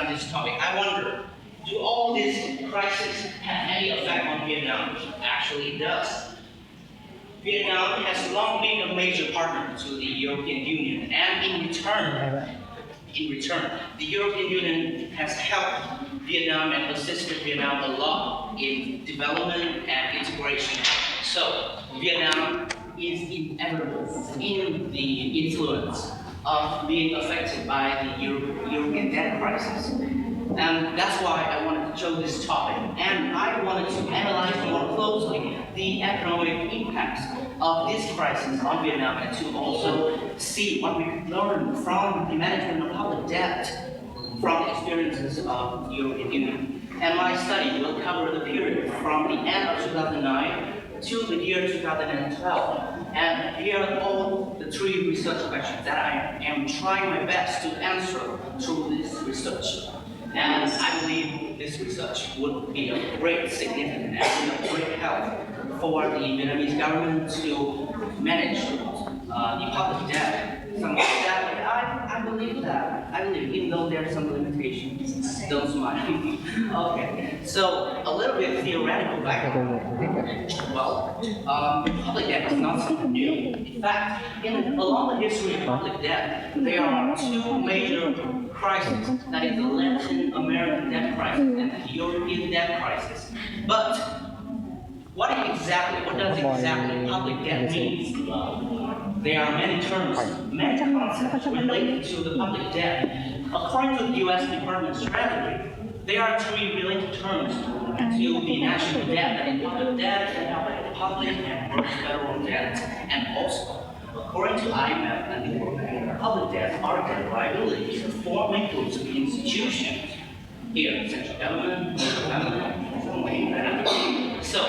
down this topic, I wonder, do all these crises have any effect on Vietnam? Actually, it does. Vietnam has long been a major partner to the European Union, and in return, the European Union has helped Vietnam and assisted Vietnam a lot in development and integration. So Vietnam is inevitable in the influence of being affected by the European debt crisis. And that's why I wanted to show this topic. And I wanted to analyze more closely the economic impacts of this crisis on Vietnam, and to also see what we could learn from the management of public debt from the experiences of the European Union. And my study will cover the period from the end of 2009 to the year 2012. And here are all the three research questions that I am trying my best to answer through this research. And I believe this research would be of great significance and of great help for the Vietnamese government to manage the public debt. Some of that, I believe that. I believe, even though there are some limitations, don't smile. Okay, so a little bit theoretical background. Well, public debt is not something new. In fact, along the history of public debt, there are two major crises. That is the Latin American debt crisis and the European debt crisis. But what does exactly public debt mean? There are many terms, many concepts related to the public debt. According to the U.S. Department of Strategy, there are three related terms to the national debt, and public debt, public and gross federal debt. And also, according to IMF and the World Bank, public debt are debt liabilities that form includes of institutions. Here, central government, local government, so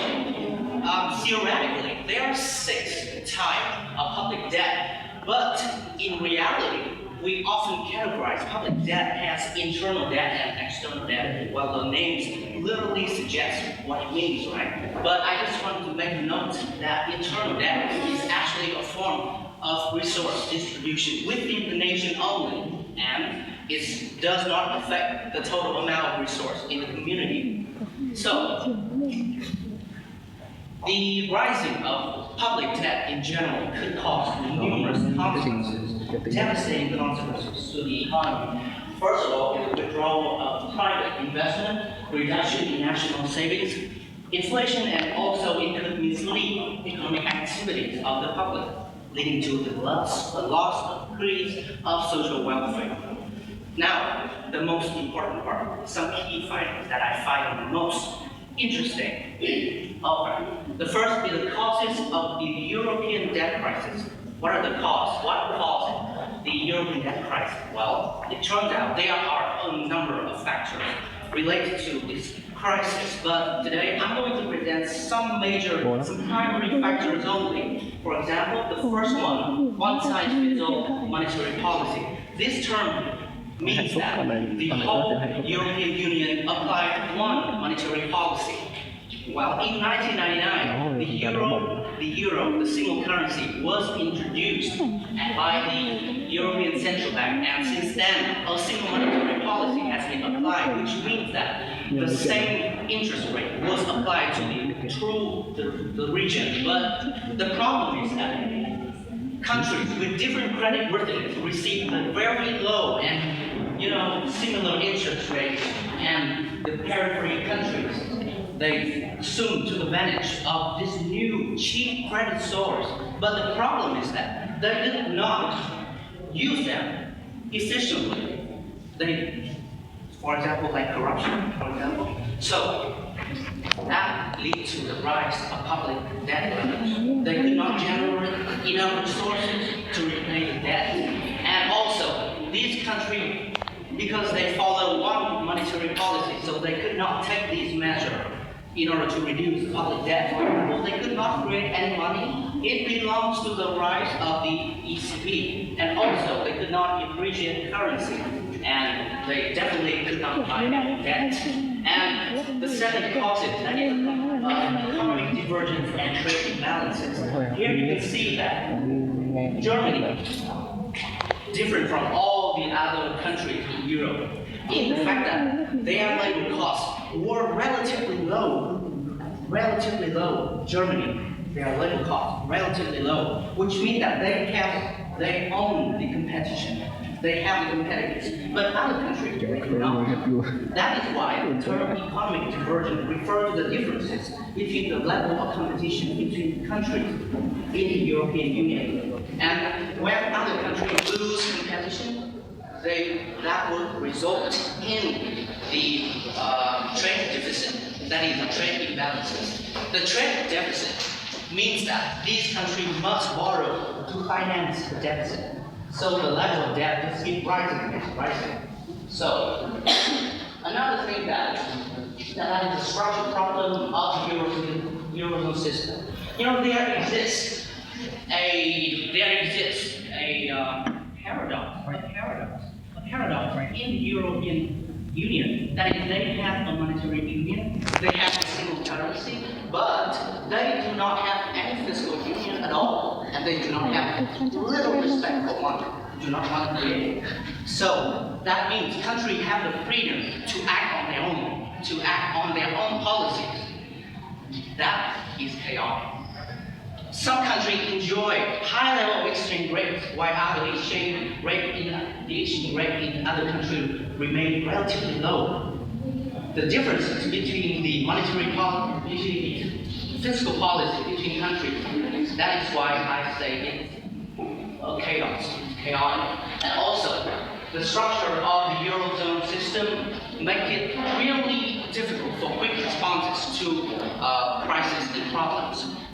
theoretically, there are 6 types of public debt, but in reality, we often categorize public debt as internal debt and external debt. Well, the names literally suggest what it means, right? But I just wanted to make a note that internal debt is actually a form of resource distribution within the nation only, and it does not affect the total amount of resource in the community. So, the rising of public debt in general could cause numerous consequences, devastating consequences to the economy. First of all, the withdrawal of private investment, reduction in national savings, inflation, and also it could mislead economic activities of the public, leading to the loss of degrees of social welfare. Now, the most important part, some key findings that I find the most interesting. Okay. The first is the causes of the European debt crisis. What are the causes? What caused the European debt crisis? Well, it turns out there are a number of factors related to this crisis, but today I'm going to present some primary factors only. For example, the first one-size-fits-all monetary policy. This term means that the whole European Union applied one monetary policy. Well, in 1999, the euro, the single currency, was introduced by the European Central Bank, and since then, a single monetary policy has been applied, which means that the same interest rate was applied to the region. But the problem is that countries with different credit worthiness receive a very low and similar interest rates, and the periphery countries, they assume to the advantage of this new cheap credit source. But the problem is that they did not use them efficiently. For example, like corruption, for example. So that leads to the rise of public debt levels. They could not generate enough resources to repay the debt. And also, these countries, because they follow one monetary policy, so they could not take these measures in order to reduce public debt. For example, they could not create any money. It belongs to the rise of the ECB. And also, they could not appreciate currency. And they definitely could not buy any debt. And the second cause is that economic divergence and trade imbalances. Here you can see that Germany, different from all the other countries in Europe, in the fact that their labor costs were relatively low. Germany, their labor costs relatively low, which means that they own the competition. They have the competitors, but other countries do not. That is why the term economic divergence refers to the differences between the level of competition between countries in the European Union. And when other countries lose competition, that would result in the trade deficit, that is, the trade imbalances. The trade deficit means that these countries must borrow to finance the deficit. So the level of debt just keeps rising. So another thing that is the structural problem of the Eurozone system. There exists a paradox, right? A paradox in the European Union. That is, they have a monetary union, they have a single currency, but they do not have any fiscal union at all, and they do not have little respect for money, do not want to create. So that means countries have the freedom to act on their own policies. That is chaotic. Some countries enjoy high level of exchange rates, while the exchange rate in other countries remain relatively low. The differences between the monetary policy, between the fiscal policy between countries, that is why I say it's chaotic. And also, the structure of the Eurozone system make it really difficult for quick responses to crises and problems.